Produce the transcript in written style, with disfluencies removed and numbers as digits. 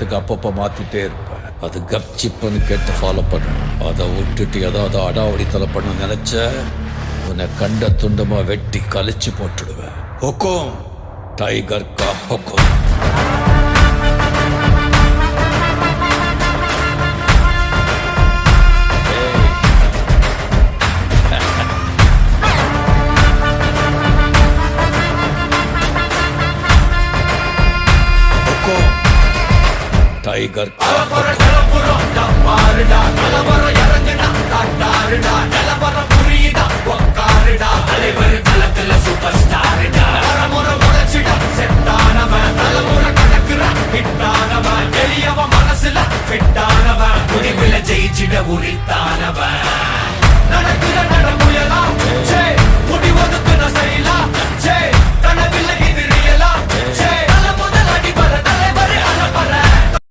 இஷ்டத்துக்கு அப்பப்போ மாத்திட்டே இருப்பேன். அது கப்சிப்புன்னு கேட்டு ஃபாலோ பண்ணணும். அதை விட்டுட்டு ஏதாவது அடாவடித்தலை பண்ண நினைச்ச உன்னை கண்ட துண்டமா வெட்டி கழிச்சு போட்டுடுவேன். ஹுக்கும் டைகர் கா ஹுக்கும். Tiger super star